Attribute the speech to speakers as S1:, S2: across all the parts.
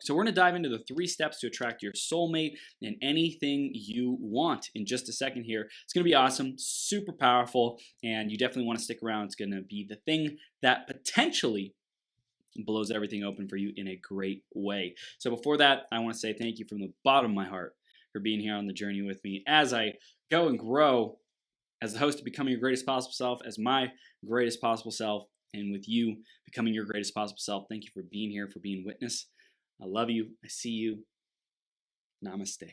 S1: So we're going to dive into the 3 steps to attract your soulmate and anything you want in just a second here. It's going to be awesome, super powerful, and you definitely want to stick around. It's going to be the thing that potentially blows everything open for you in a great way. So before that, I want to say thank you from the bottom of my heart for being here on the journey with me as I go and grow as the host of Becoming Your Greatest Possible Self, as my greatest possible self, and with you becoming your greatest possible self. Thank you for being here, for being witness. I love you. I see you. Namaste.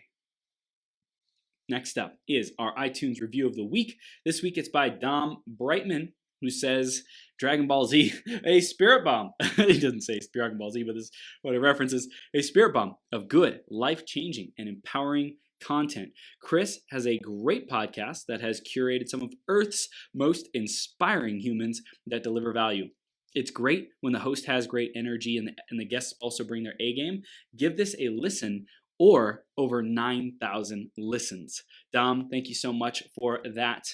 S1: Next up is our iTunes review of the week. This week it's by Dom Brightman, who says Dragon Ball Z, a spirit bomb. He doesn't say Dragon Ball Z, but this is what it references. A spirit bomb of good, life-changing, and empowering content. Chris has a great podcast that has curated some of Earth's most inspiring humans that deliver value. It's great when the host has great energy and the guests also bring their A game. Give this a listen, or over 9,000 listens. Dom, thank you so much for that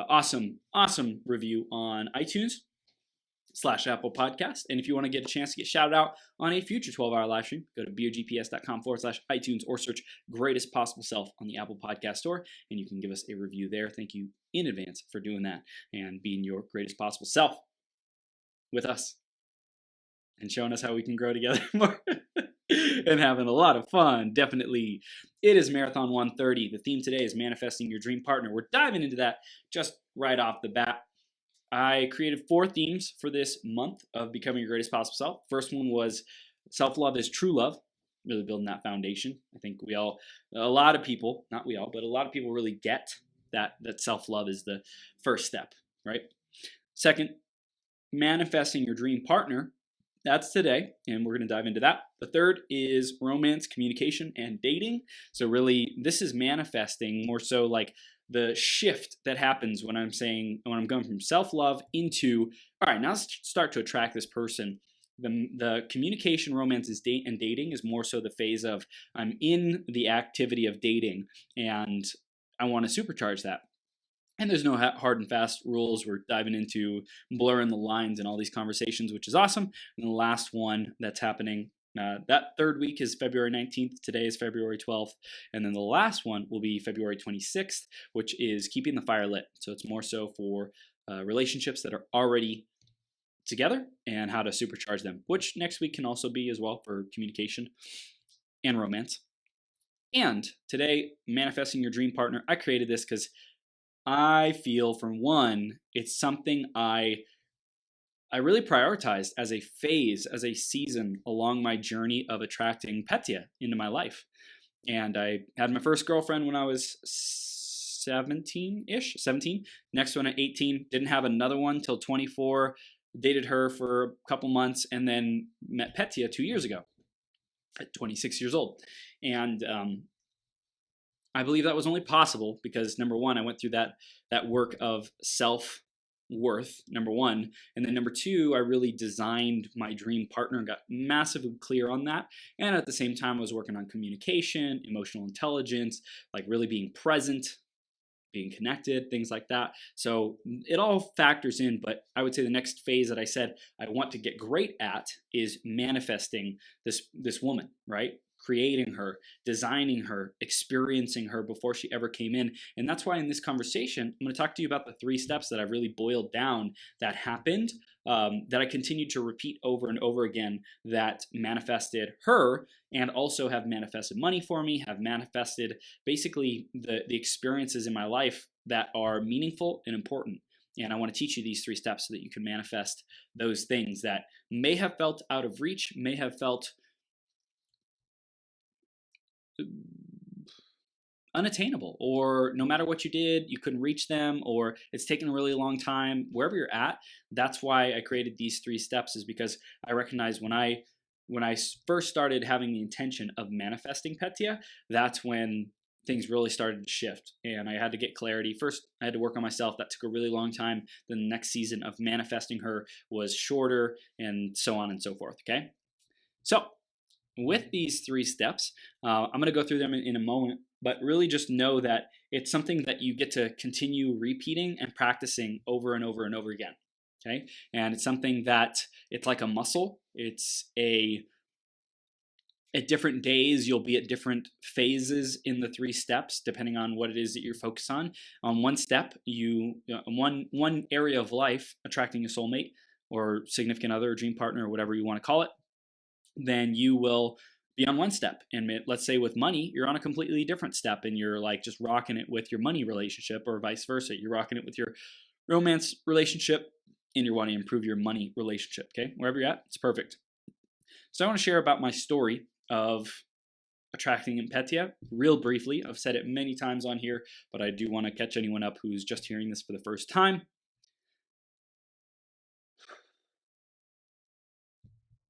S1: awesome review on iTunes/Apple Podcast. And if you want to get a chance to get shouted out on a future 12-hour live stream, go to bogps.com/iTunes or search Greatest Possible Self on the Apple Podcast Store, and you can give us a review there. Thank you in advance for doing that and being your greatest possible self with us and showing us how we can grow together more and having a lot of fun. Definitely. It is Marathon 130. The theme today is manifesting your dream partner. We're diving into that just right off the bat. I created 4 themes for this month of Becoming Your Greatest Possible Self. First one was self-love is true love, really building that foundation. I think a lot of people really get that self-love is the first step, right? Second, manifesting your dream partner. That's today, and we're going to dive into that. The third is romance, communication, and dating. So really, this is manifesting more so like the shift that happens when I'm going from self-love into, all right, now let's start to attract this person. The communication, romance, and dating is more so the phase of I'm in the activity of dating, and I want to supercharge that. And there's no hard and fast rules. We're diving into blurring the lines in all these conversations, which is awesome. And the last one that's happening, that third week is February 19th. Today is February 12th. And then the last one will be February 26th, which is keeping the fire lit. So it's more so for relationships that are already together and how to supercharge them, which next week can also be as well for communication and romance. And today, manifesting your dream partner. I created this because I feel, from one, it's something I really prioritized as a phase, as a season along my journey of attracting Petya into my life. And I had my first girlfriend when I was 17. Next one at 18. Didn't have another one till 24. Dated her for a couple months and then met Petya 2 years ago at 26 years old. And I believe that was only possible because, number one, I went through that work of self-worth, number one. And then number two, I really designed my dream partner and got massively clear on that. And at the same time, I was working on communication, emotional intelligence, like really being present, being connected, things like that. So it all factors in, but I would say the next phase that I said I want to get great at is manifesting this woman, right? Creating her, designing her, experiencing her before she ever came in. And that's why in this conversation, I'm going to talk to you about the 3 steps that I've really boiled down that happened, that I continued to repeat over and over again, that manifested her and also have manifested money for me, have manifested basically the experiences in my life that are meaningful and important. And I want to teach you these 3 steps so that you can manifest those things that may have felt out of reach, may have felt unattainable, or no matter what you did, you couldn't reach them, or it's taken a really long time. Wherever you're at, that's why I created these 3 steps, is because I recognize when I first started having the intention of manifesting Petya, that's when things really started to shift and I had to get clarity. First, I had to work on myself. That took a really long time. Then the next season of manifesting her was shorter, and so on and so forth, okay? So with these 3 steps, I'm going to go through them in a moment, but really just know that it's something that you get to continue repeating and practicing over and over and over again, okay? And it's something that it's like a muscle. It's a at different days, you'll be at different phases in the 3 steps, depending on what it is that you're focused on. On one step, one area of life, attracting a soulmate or significant other, or dream partner, or whatever you want to call it, then you will be on one step. And let's say with money, you're on a completely different step, and you're like just rocking it with your money relationship, or vice versa. You're rocking it with your romance relationship, and you're wanting to improve your money relationship. Okay, wherever you're at, it's perfect. So I want to share about my story of attracting Impetia real briefly. I've said it many times on here, but I do want to catch anyone up who's just hearing this for the first time.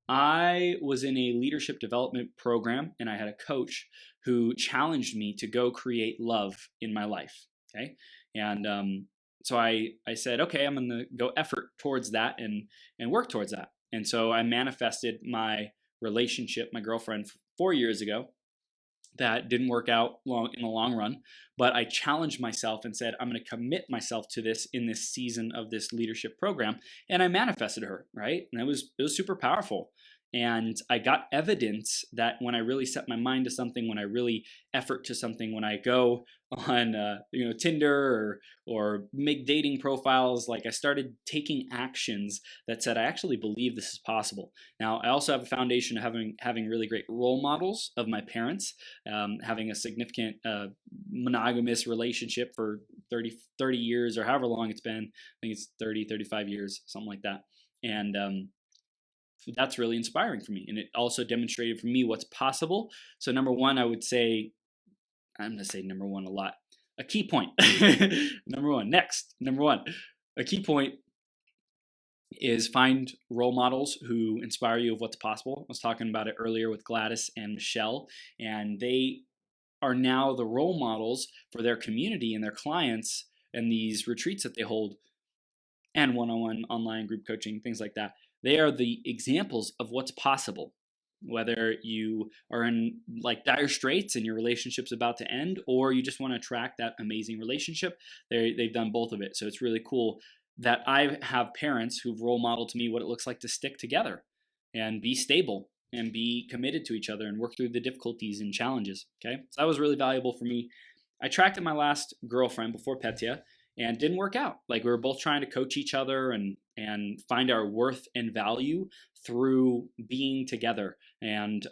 S1: I was in a leadership development program, and I had a coach who challenged me to go create love in my life. Okay. And so I said, okay, I'm going to go effort towards that and work towards that. And so I manifested my relationship, my girlfriend, 4 years ago. That didn't work out in the long run, but I challenged myself and said, I'm going to commit myself to this in this season of this leadership program. And I manifested her, right? And it was super powerful. And I got evidence that when I really set my mind to something, when I really effort to something, when I go on Tinder or make dating profiles, like I started taking actions that said I actually believe this is possible. Now I also have a foundation of having really great role models of my parents, having a significant monogamous relationship for 30 years or however long it's been. I think it's 35 years, something like that. And that's really inspiring for me. And it also demonstrated for me what's possible. So number one, I would say, I'm going to say number one a lot. A key point. Number one, a key point is find role models who inspire you of what's possible. I was talking about it earlier with Gladys and Michelle, and they are now the role models for their community and their clients and these retreats that they hold and one-on-one online group coaching, things like that. They are the examples of what's possible. Whether you are in like dire straits and your relationship's about to end, or you just want to attract that amazing relationship, they've done both of it. So it's really cool that I have parents who've role modeled to me what it looks like to stick together and be stable and be committed to each other and work through the difficulties and challenges. Okay, so that was really valuable for me. I attracted my last girlfriend before Petya, and didn't work out. Like we were both trying to coach each other and find our worth and value through being together and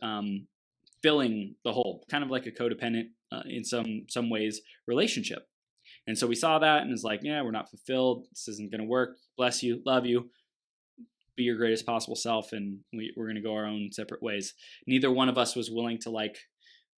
S1: filling the hole, kind of like a codependent in some ways relationship. And so we saw that and it's like, yeah, we're not fulfilled. This isn't going to work. Bless you, love you, be your greatest possible self, and we're going to go our own separate ways. Neither one of us was willing to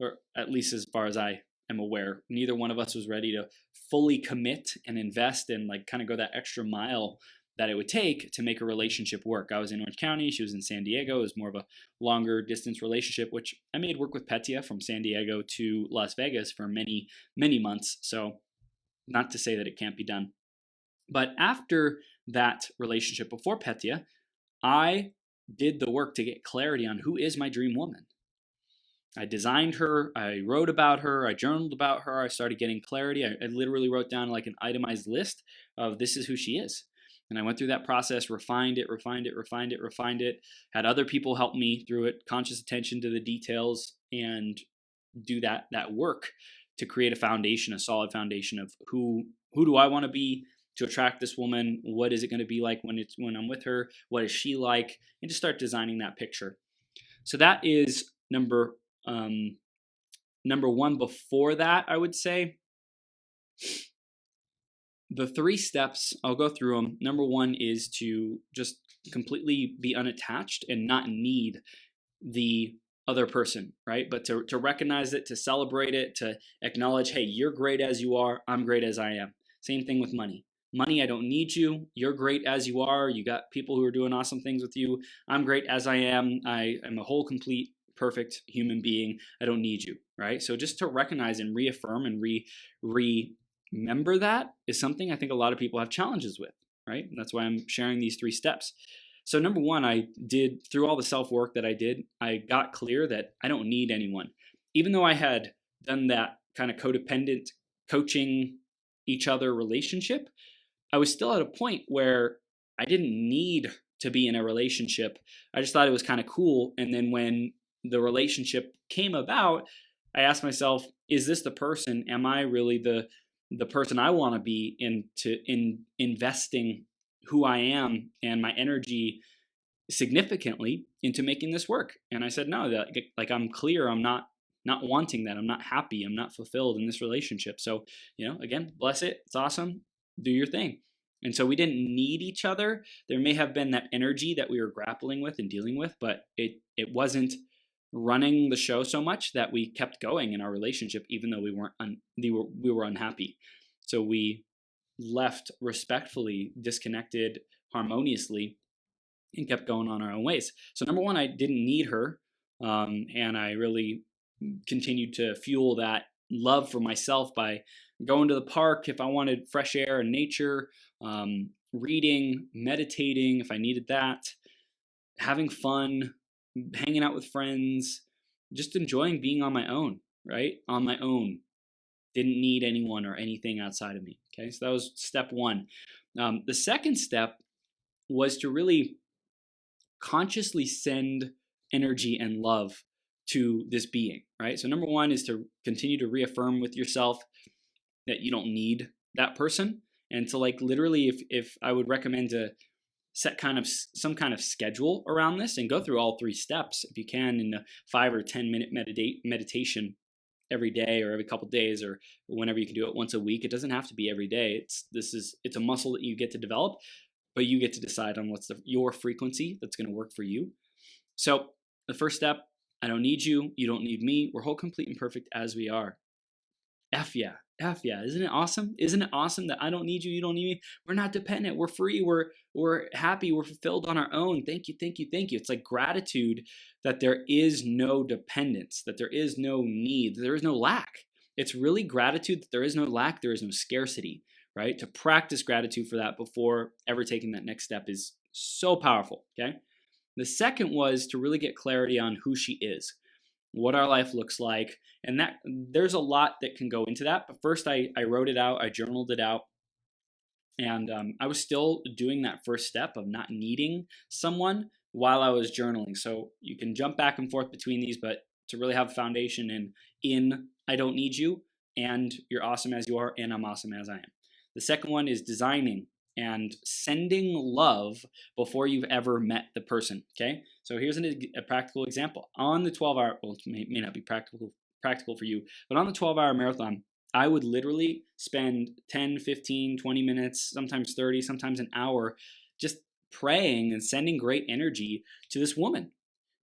S1: or at least as far as I am aware, neither one of us was ready to fully commit and invest and kind of go that extra mile that it would take to make a relationship work. I was in Orange County, she was in San Diego. It was more of a longer distance relationship, which I made work with Petya from San Diego to Las Vegas for many, many months. So not to say that it can't be done. But after that relationship before Petya, I did the work to get clarity on who is my dream woman. I designed her, I wrote about her, I journaled about her, I started getting clarity. I literally wrote down an itemized list of this is who she is. And I went through that process, refined it, had other people help me through it, conscious attention to the details, and do that work to create a foundation, a solid foundation of who do I want to be to attract this woman? What is it going to be like when I'm with her? What is she like? And just start designing that picture. So that is number one. Before that, I would say the 3 steps, I'll go through them. Number 1 is to just completely be unattached and not need the other person, right? But to recognize it, to celebrate it, to acknowledge, hey, you're great as you are, I'm great as I am. Same thing with money. Money, I don't need you. You're great as you are. You got people who are doing awesome things with you. I'm great as I am. I am a whole, complete, perfect human being. I don't need you, right? So just to recognize and reaffirm and remember that is something I think a lot of people have challenges with, right? And that's why I'm sharing these 3 steps. So number 1, I did, through all the self-work that I did, I got clear that I don't need anyone. Even though I had done that kind of codependent coaching each other relationship, I was still at a point where I didn't need to be in a relationship. I just thought it was kind of cool. And then when the relationship came about, I asked myself, is this the person? Am I really the person I want to be in investing who I am and my energy significantly into making this work? And I said no. That, like, I'm clear, I'm not wanting that. I'm not happy, I'm not fulfilled in this relationship. So, again, bless it, it's awesome, do your thing. And so we didn't need each other. There may have been that energy that we were grappling with and dealing with, but it wasn't running the show so much that we kept going in our relationship, even though we were unhappy. So we left respectfully, disconnected harmoniously, and kept going on our own ways. So number one, I didn't need her, and I really continued to fuel that love for myself by going to the park if I wanted fresh air and nature, reading, meditating if I needed that, having fun, hanging out with friends, just enjoying being on my own, right? On my own. Didn't need anyone or anything outside of me. Okay, so that was step one. The second step was to really consciously send energy and love to this being, right? So number one is to continue to reaffirm with yourself that you don't need that person. And to, like, literally, if I would recommend to set some kind of schedule around this and go through all three steps if you can, in a 5 or 10 minute meditation every day or every couple days, or whenever you can do it, once a week. It doesn't have to be every day. It's a muscle that you get to develop, but you get to decide on what's your frequency that's going to work for you. So the first step, I don't need you, you don't need me. We're whole, complete, and perfect as we are. F yeah. Isn't it awesome? Isn't it awesome that I don't need you, you don't need me? We're not dependent. We're free. We're happy. We're fulfilled on our own. Thank you, thank you, thank you. It's like gratitude that there is no dependence, that there is no need, that there is no lack. It's really gratitude that there is no lack, there is no scarcity, right? To practice gratitude for that before ever taking that next step is so powerful, okay? The second was to really get clarity on who she is, what our life looks like. And that there's a lot that can go into that. But first, I wrote it out, I journaled it out. And I was still doing that first step of not needing someone while I was journaling. So you can jump back and forth between these, but to really have a foundation in I don't need you, and you're awesome as you are, and I'm awesome as I am. The second one is designing and sending love before you've ever met the person. Okay, so here's a practical example. On the 12-hour, well, it may not be practical for you, but on the 12-hour marathon, I would literally spend 10, 15, 20 minutes, sometimes 30, sometimes an hour, just praying and sending great energy to this woman,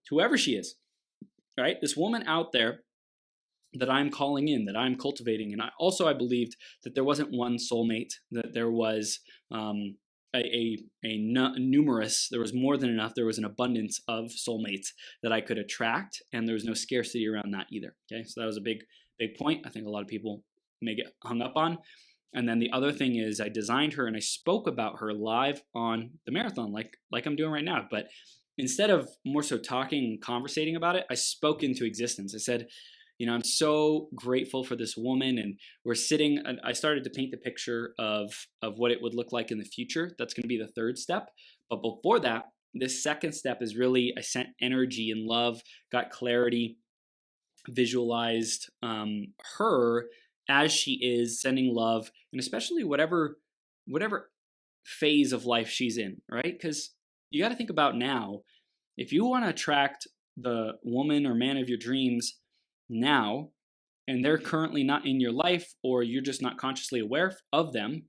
S1: whoever she is, right? This woman out there that I'm calling in, that I'm cultivating. And I believed that there wasn't one soulmate, that there was numerous, there was more than enough, there was an abundance of soulmates that I could attract, and there was no scarcity around that either. Okay, so that was a big point I think a lot of people may get hung up on. And then the other thing is I designed her and I spoke about her live on the marathon, like I'm doing right now. But instead of more so talking and conversating about it, I spoke into existence. I said, I'm so grateful for this woman, and we're sitting, and I started to paint the picture of what it would look like in the future. That's going to be the third step. But before that, this second step is really, I sent energy and love, got clarity, visualized her as she is, sending love, and especially whatever phase of life she's in, right? Because you got to think about now, if you want to attract the woman or man of your dreams now, and they're currently not in your life, or you're just not consciously aware of them,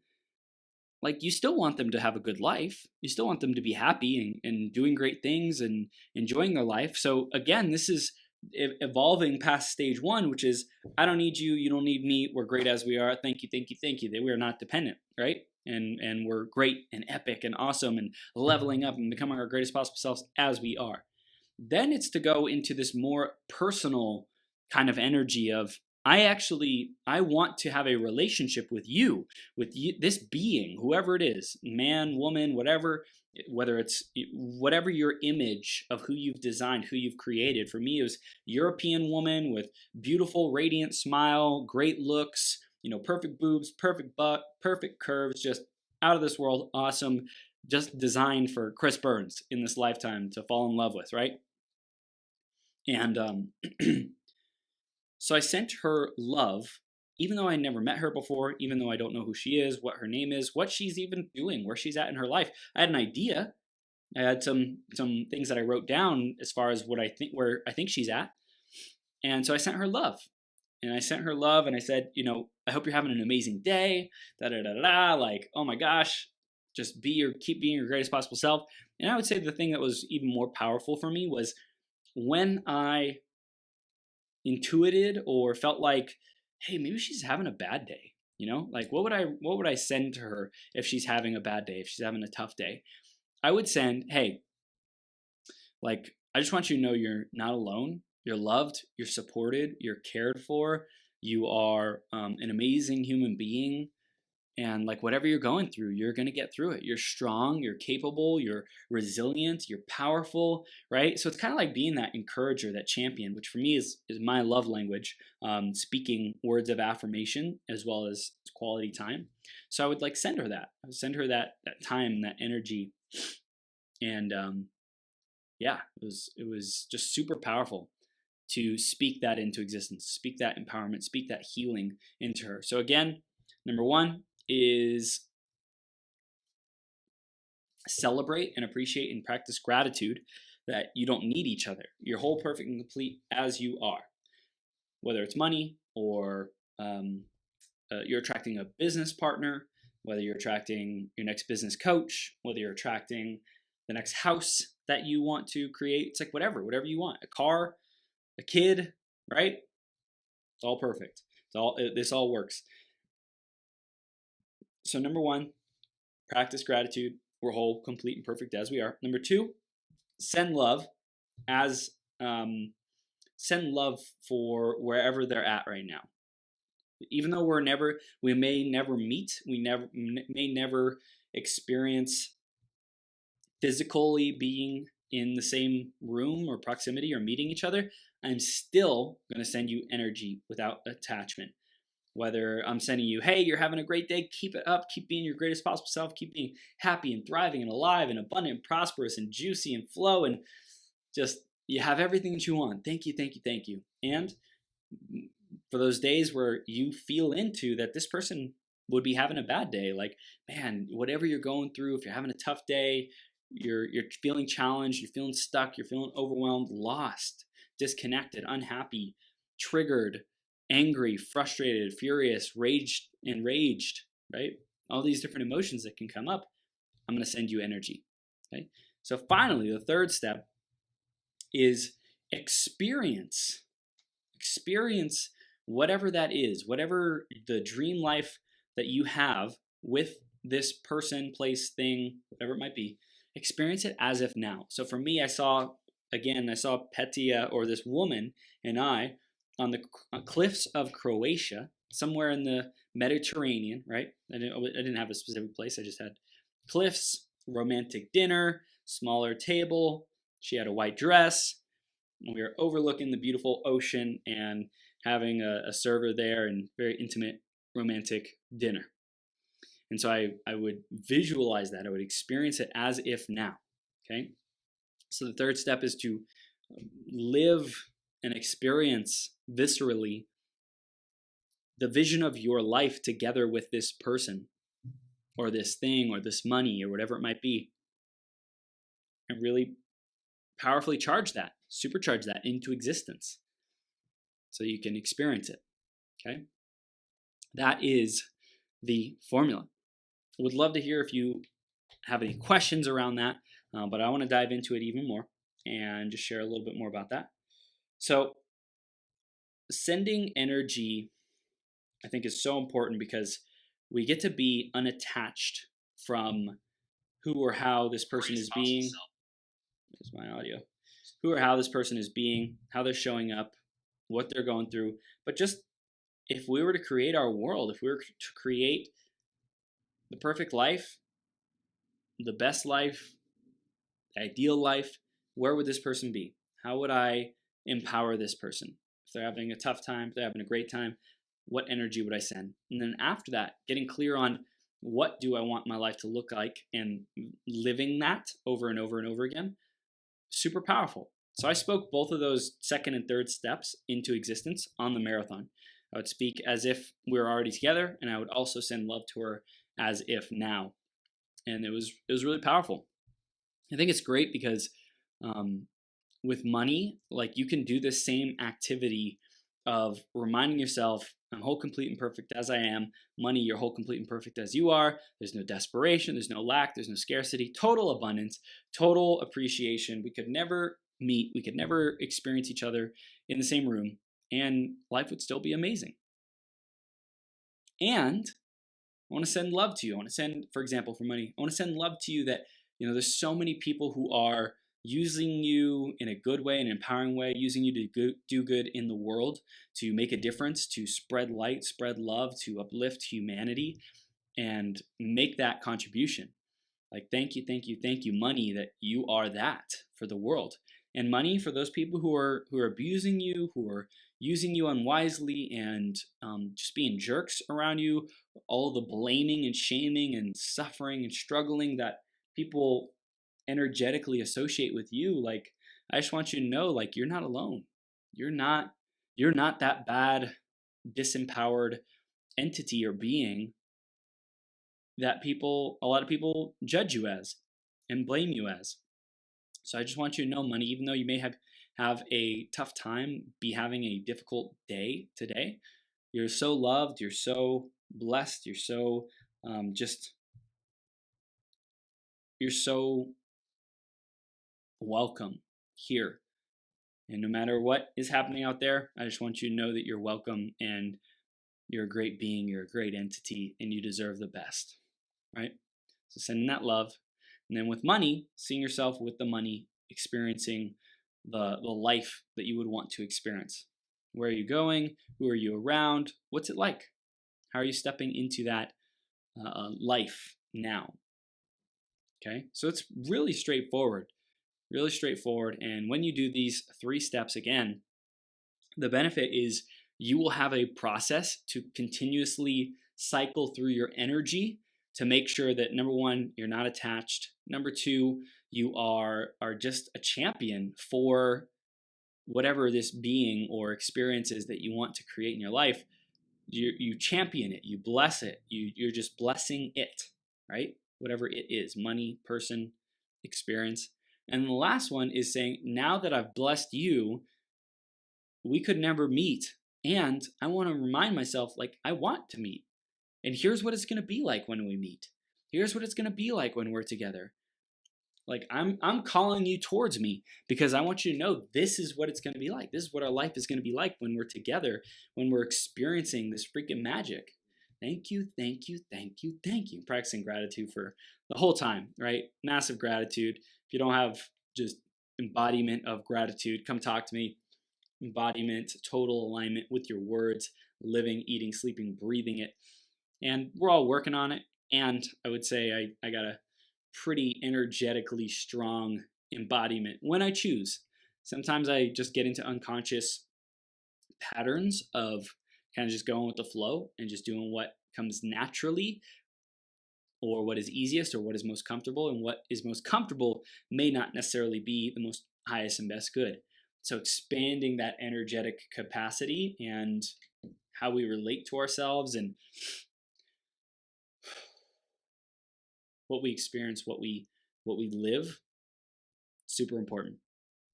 S1: like, you still want them to have a good life. You still want them to be happy and doing great things and enjoying their life. So again, this is evolving past stage one, which is I don't need you, you don't need me, we're great as we are, thank you, thank you, thank you, that we are not dependent, right? And we're great and epic and awesome and leveling up and becoming our greatest possible selves as we are. Then it's to go into this more personal kind of energy of I want to have a relationship with you, this being, whoever it is, man, woman, whatever, whether it's whatever your image of who you've designed, who you've created. For me, it was European woman with beautiful, radiant smile, great looks, perfect boobs, perfect butt, perfect curves, just out of this world, awesome, just designed for Chris Burns in this lifetime to fall in love with, right? And so I sent her love, even though I never met her before, even though I don't know who she is, what her name is, what she's even doing, where she's at in her life. I had an idea. I had some things that I wrote down as far as what I think, where I think she's at. And so I sent her love. And I sent her love and I said, I hope you're having an amazing day. Da da da da. Like, oh my gosh, just keep being your greatest possible self. And I would say the thing that was even more powerful for me was when I intuited or felt like, hey, maybe she's having a bad day. Like what would I send to her if she's having a bad day, if she's having a tough day? I would send, hey, like, I just want you to know you're not alone. You're loved, you're supported, you're cared for, you are an amazing human being. And like whatever you're going through, you're going to get through it. You're strong, you're capable, you're resilient, you're powerful, right? So it's kind of like being that encourager, that champion, which for me is my love language, speaking words of affirmation as well as quality time. So I would like send her that. I would send her that time, that energy. And yeah, it was just super powerful to speak that into existence, speak that empowerment, speak that healing into her. So again, number one is celebrate and appreciate and practice gratitude that you don't need each other. You're whole, perfect, and complete as you are. Whether it's money or you're attracting a business partner, whether you're attracting your next business coach, whether you're attracting the next house that you want to create. It's like whatever you want, a car, a kid, right? It's all perfect. This all works. So number one, practice gratitude. We're whole, complete, and perfect as we are. Number two, send love send love for wherever they're at right now. Even though we may never meet, may never experience physically being in the same room or proximity or meeting each other, I'm still going to send you energy without attachment. Whether I'm sending you, hey, you're having a great day, keep it up, keep being your greatest possible self, keep being happy and thriving and alive and abundant and prosperous and juicy and flow, and just you have everything that you want. Thank you, thank you, thank you. And for those days where you feel into that this person would be having a bad day, like, man, whatever you're going through, if you're having a tough day, you're feeling challenged, you're feeling stuck, you're feeling overwhelmed, lost, disconnected, unhappy, triggered, angry, frustrated, furious, enraged, right? All these different emotions that can come up, I'm going to send you energy. Okay. So finally, the third step is experience whatever that is, whatever the dream life that you have with this person, place, thing, whatever it might be. Experience it as if now. So for me, I saw Petia, or this woman, and I on the cliffs of Croatia, somewhere in the Mediterranean, right? I didn't have a specific place. I just had cliffs, romantic dinner, smaller table. She had a white dress. And we were overlooking the beautiful ocean and having a server there and very intimate, romantic dinner. And so I would visualize that. I would experience it as if now. Okay. So the third step is to live and experience viscerally the vision of your life together with this person or this thing or this money or whatever it might be, and really powerfully supercharge that into existence so you can experience it. Okay. That is the formula. I would love to hear if you have any questions around that, but I want to dive into it even more and just share a little bit more about that. So sending energy, I think, is so important because we get to be unattached from who or how this person is being. There's my audio. Who or how this person is being, how they're showing up, what they're going through. But just if we were to create our world, if we were to create the perfect life, the best life, the ideal life, where would this person be? How would I empower this person? If they're having a tough time, if they're having a great time, what energy would I send? And then after that, getting clear on what do I want my life to look like and living that over and over and over again, super powerful. So I spoke both of those second and third steps into existence on the marathon. I would speak as if we were already together, and I would also send love to her as if now. And it was really powerful. I think it's great because um, with money, like you can do the same activity of reminding yourself, I'm whole, complete, and perfect as I am. Money, you're whole, complete, and perfect as you are. There's no desperation, there's no lack, there's no scarcity, total abundance, total appreciation. We could never meet, we could never experience each other in the same room, and life would still be amazing. And I want to send love to you. I want to send, for example, for money, I want to send love to you that, there's so many people who are using you in a good way, an empowering way, using you to do good in the world, to make a difference, to spread light, spread love, to uplift humanity and make that contribution. Like, thank you, thank you, thank you, money, that you are that for the world. And money, for those people who are abusing you, who are using you unwisely, and just being jerks around you, all the blaming and shaming and suffering and struggling that people energetically associate with you. Like, I just want you to know, like, you're not alone. You're not that bad, disempowered entity or being that a lot of people judge you as and blame you as. So I just want you to know, money, even though you may have a tough time, be having a difficult day today, you're so loved, you're so blessed, you're so you're so welcome here. And no matter what is happening out there, I just want you to know that you're welcome, and you're a great being, you're a great entity, and you deserve the best, right? So sending that love. And then with money, seeing yourself with the money, experiencing the life that you would want to experience. Where are you going? Who are you around? What's it like? How are you stepping into that life now? Okay, so it's really straightforward, really straightforward. And when you do these 3 steps again, the benefit is you will have a process to continuously cycle through your energy to make sure that, number 1, you're not attached. Number 2, you are just a champion for whatever this being or experience is that you want to create in your life. You champion it, you bless it, you're just blessing it, right? Whatever it is, money, person, experience. And the last one is saying, now that I've blessed you, we could never meet. And I want to remind myself, like, I want to meet. And here's what it's going to be like when we meet. Here's what it's going to be like when we're together. Like, I'm calling you towards me because I want you to know this is what it's going to be like. This is what our life is going to be like when we're together, when we're experiencing this freaking magic. Thank you, thank you, thank you, thank you. Practicing gratitude for the whole time, right? Massive gratitude. If you don't have just embodiment of gratitude, come talk to me. Embodiment, total alignment with your words, living, eating, sleeping, breathing it. And we're all working on it. And I would say I got a pretty energetically strong embodiment when I choose. Sometimes I just get into unconscious patterns of kind of just going with the flow and just doing what comes naturally, or what is easiest, or what is most comfortable. And what is most comfortable may not necessarily be the most highest and best good. So expanding that energetic capacity and how we relate to ourselves and what we experience, what we live, super important.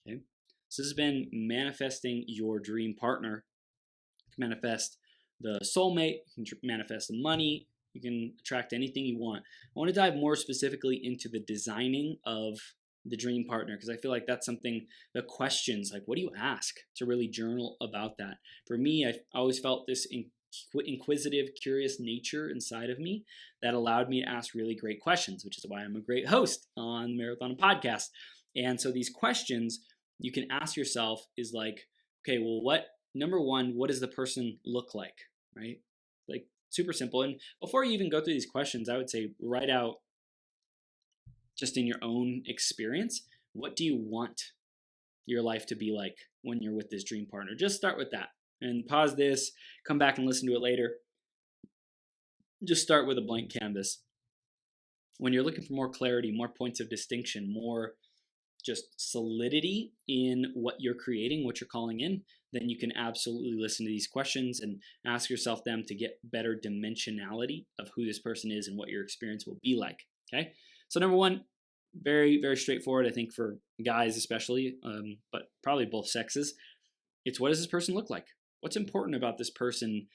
S1: Okay, so this has been manifesting your dream partner. You can manifest the soulmate, you can manifest the money, you can attract anything you want. I want to dive more specifically into the designing of the dream partner, because I feel like that's something, the questions, like, what do you ask, to really journal about that. For me, I always felt this inquisitive, curious nature inside of me that allowed me to ask really great questions, which is why I'm a great host on Marathon Podcast. And so these questions you can ask yourself is like, okay, well, number 1, what does the person look like, right? Like, super simple. And before you even go through these questions, I would say write out, just in your own experience, what do you want your life to be like when you're with this dream partner? Just start with that and pause this, come back and listen to it later. Just start with a blank canvas. When you're looking for more clarity, more points of distinction, more just solidity in what you're creating, what you're calling in, then you can absolutely listen to these questions and ask yourself them to get better dimensionality of who this person is and what your experience will be like. Okay. So number one, very, very straightforward, I think, for guys especially, but probably both sexes. It's, what does this person look like? What's important about this person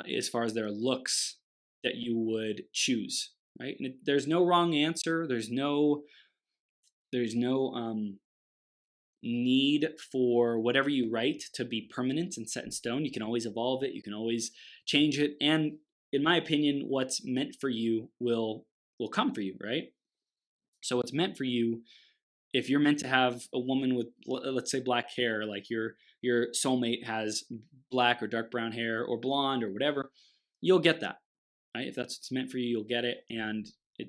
S1: as far as their looks that you would choose, right? And there's no wrong answer. There's no need for whatever you write to be permanent and set in stone. You can always evolve it. You can always change it. And in my opinion, what's meant for you will come for you, right? So what's meant for you, if you're meant to have a woman with, let's say, black hair, like your soulmate has black or dark brown hair or blonde or whatever, you'll get that, right? If that's what's meant for you, you'll get it. And it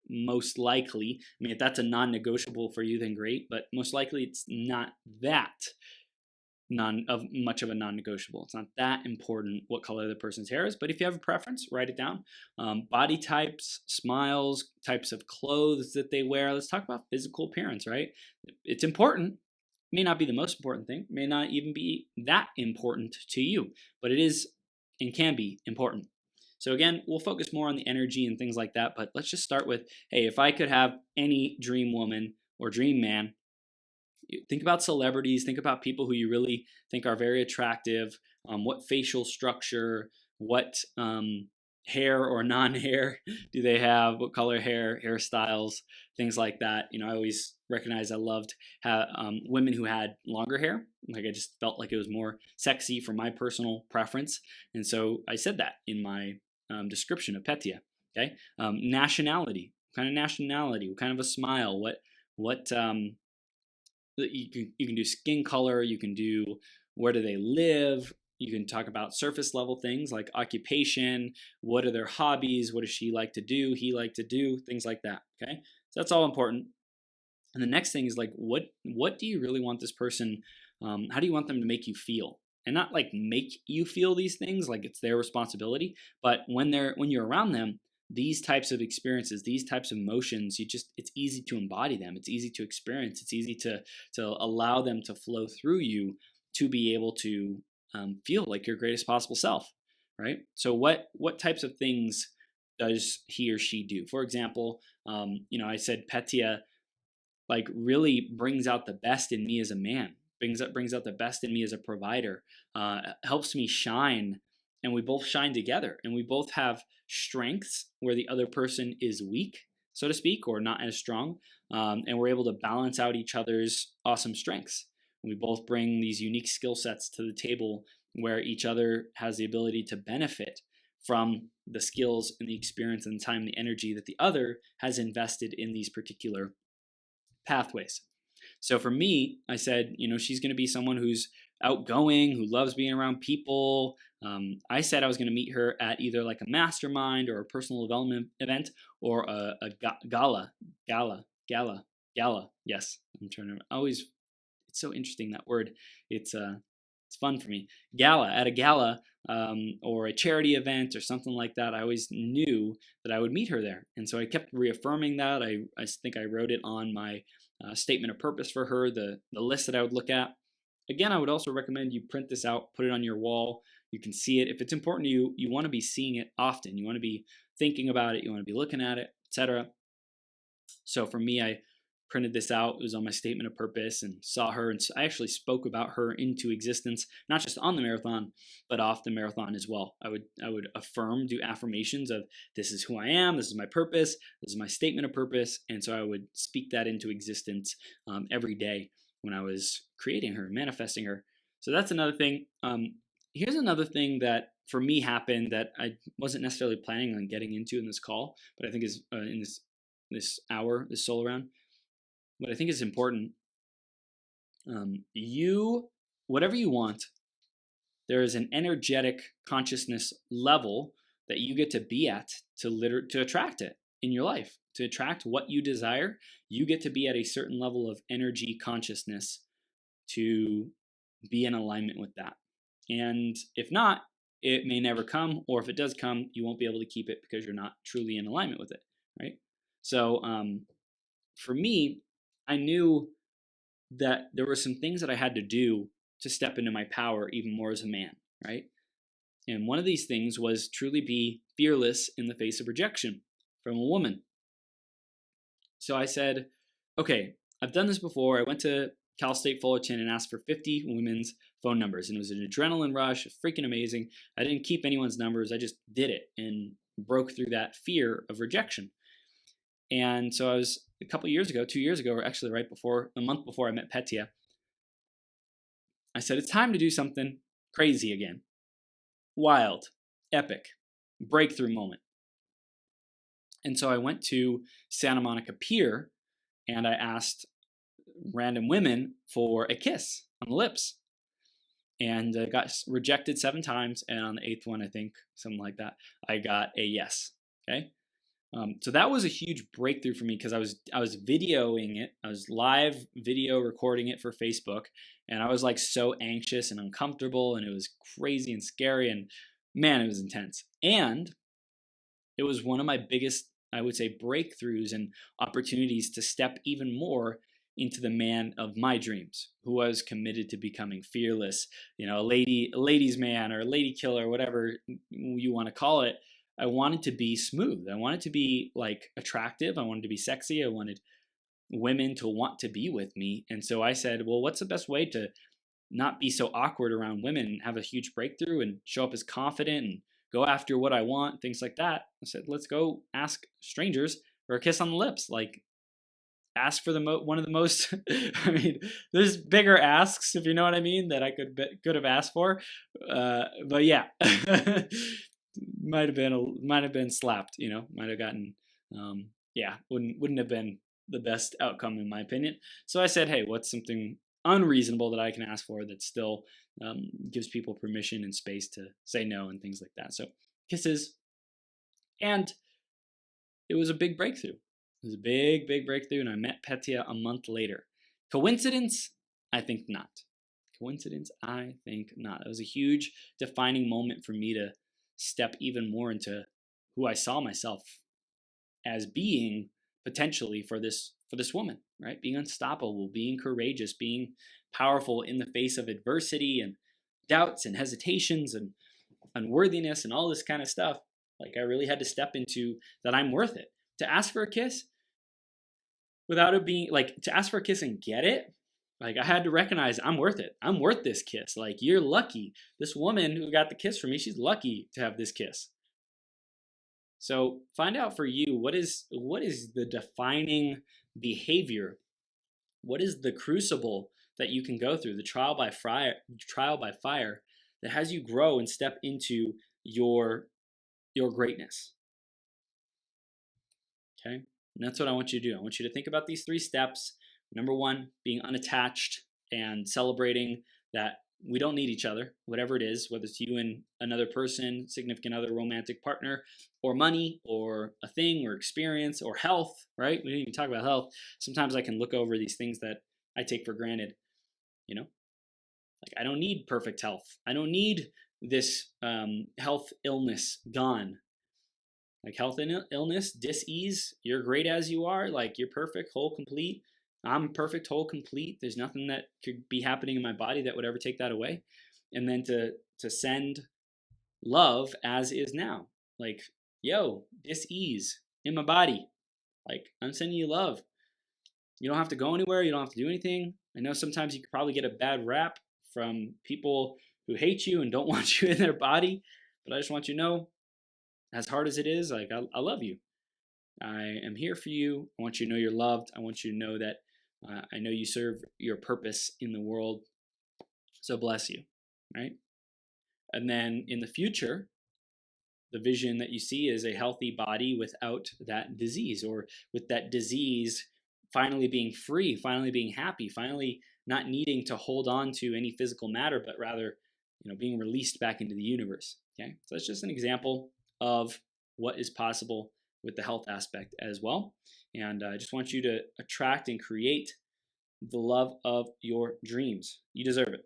S1: most likely, I mean, if that's a non-negotiable for you, then great, but most likely it's not that much of a non-negotiable. It's not that important what color the person's hair is, but if you have a preference, write it down. Body types, smiles, types of clothes that they wear. Let's talk about physical appearance, right? It's important. It may not be the most important thing, may not even be that important to you, but it is and can be important. So again, we'll focus more on the energy and things like that, but let's just start with, hey, if I could have any dream woman or dream man, think about celebrities, think about people who you really think are very attractive, what facial structure, what hair or non-hair do they have, what color hair, hairstyles, things like that. You know, I always recognized I loved women who had longer hair. Like, I just felt like it was more sexy for my personal preference. And so I said that in my description of Petya. Okay. Nationality, what kind of nationality, what kind of a smile, what you can do skin color, you can do where do they live, you can talk about surface level things like occupation, what are their hobbies, what does she like to do, he like to do, things like that. Okay, so that's all important. And the next thing is like, what do you really want this person, how do you want them to make you feel? And not like make you feel these things like it's their responsibility, but when you're around them, these types of experiences, these types of emotions, it's easy to embody them. It's easy to experience. It's easy to allow them to flow through you to be able to feel like your greatest possible self, right? So what types of things does he or she do? For example, I said Petya like really brings out the best in me as a man, brings out the best in me as a provider, helps me shine, and we both shine together, and we both have strengths where the other person is weak, so to speak, or not as strong, and we're able to balance out each other's awesome strengths. We both bring these unique skill sets to the table where each other has the ability to benefit from the skills and the experience and the time and the energy that the other has invested in these particular pathways. So for me, I said, she's going to be someone who's outgoing, who loves being around people. I said I was going to meet her at either like a mastermind or a personal development event or a gala. Yes, I'm trying to always. It's so interesting, that word. It's fun for me. At a gala, or a charity event or something like that. I always knew that I would meet her there, and so I kept reaffirming that. I think I wrote it on my statement of purpose for her, the list that I would look at. Again, I would also recommend you print this out, put it on your wall. You can see it. If it's important to you, you want to be seeing it often. You want to be thinking about it. You want to be looking at it, etc. So for me, I printed this out. It was on my statement of purpose, and saw her, and I actually spoke about her into existence, not just on the marathon, but off the marathon as well. I would do affirmations of, this is who I am, this is my purpose, this is my statement of purpose, and so I would speak that into existence every day when I was creating her, manifesting her. So that's another thing. Here's another thing that for me happened that I wasn't necessarily planning on getting into in this call, but I think is in this hour, this soul round. What I think is important, whatever you want, there is an energetic consciousness level that you get to be at to attract it in your life. To attract what you desire, you get to be at a certain level of energy consciousness to be in alignment with that. And if not, it may never come, or if it does come, you won't be able to keep it because you're not truly in alignment with it, right? So for me, I knew that there were some things that I had to do to step into my power even more as a man, right? And one of these things was truly be fearless in the face of rejection from a woman. So I said, okay, I've done this before. I went to Cal State Fullerton and asked for 50 women's phone numbers. And it was an adrenaline rush, freaking amazing. I didn't keep anyone's numbers. I just did it and broke through that fear of rejection. And so I was a couple years ago, 2 years ago, or actually right before, a month before I met Petya, I said, it's time to do something crazy again. Wild, epic, breakthrough moment. And so I went to Santa Monica Pier and I asked random women for a kiss on the lips. And got rejected 7 times. And on the 8th one, I think, something like that, I got a yes. Okay. So that was a huge breakthrough for me because I was videoing it. I was live video recording it for Facebook. And I was like so anxious and uncomfortable. And it was crazy and scary. And man, it was intense. And it was one of my biggest, I would say, breakthroughs and opportunities to step even more into the man of my dreams, who was committed to becoming fearless, a ladies man or a lady killer, whatever you want to call it. I wanted to be smooth. I wanted to be like attractive. I wanted to be sexy. I wanted women to want to be with me. And so I said, well, what's the best way to not be so awkward around women and have a huge breakthrough and show up as confident and go after what I want, things like that. I said, let's go ask strangers for a kiss on the lips. Like, ask for one of the most, I mean, there's bigger asks, if you know what I mean, that I could have asked for. But yeah, might have been slapped, might have gotten, wouldn't have been the best outcome in my opinion. So I said, hey, what's something unreasonable that I can ask for that still gives people permission and space to say no and things like that. So kisses. And it was a big breakthrough. It was a big, big breakthrough, and I met Petya a month later. Coincidence? I think not. Coincidence? I think not. It was a huge defining moment for me to step even more into who I saw myself as being potentially for this woman, right? Being unstoppable, being courageous, being powerful in the face of adversity and doubts and hesitations and unworthiness and all this kind of stuff. Like I really had to step into that I'm worth it. To ask for a kiss without it being like to ask for a kiss and get it. Like I had to recognize I'm worth it. I'm worth this kiss. Like you're lucky. This woman who got the kiss from me, she's lucky to have this kiss. So find out for you, what is the defining behavior? What is the crucible that you can go through, the trial by fire that has you grow and step into your greatness? Okay, and that's what I want you to do. I want you to think about these 3 steps. Number 1, being unattached and celebrating that we don't need each other, whatever it is, whether it's you and another person, significant other, romantic partner, or money, or a thing, or experience, or health, right? We didn't even talk about health. Sometimes I can look over these things that I take for granted, like I don't need perfect health. I don't need this health illness gone. Like health and illness, dis-ease, you're great as you are. Like you're perfect, whole, complete. I'm perfect, whole, complete. There's nothing that could be happening in my body that would ever take that away. And then to send love as is now. Like, yo, dis-ease in my body. Like, I'm sending you love. You don't have to go anywhere. You don't have to do anything. I know sometimes you could probably get a bad rap from people who hate you and don't want you in their body. But I just want you to know, as hard as it is, like, I love you. I am here for you. I want you to know you're loved. I want you to know that I know you serve your purpose in the world. So bless you, right? And then in the future, the vision that you see is a healthy body without that disease, or with that disease finally being free, finally being happy, finally not needing to hold on to any physical matter, but rather, being released back into the universe. Okay, so that's just an example of what is possible with the health aspect as well. And I just want you to attract and create the love of your dreams. You deserve it.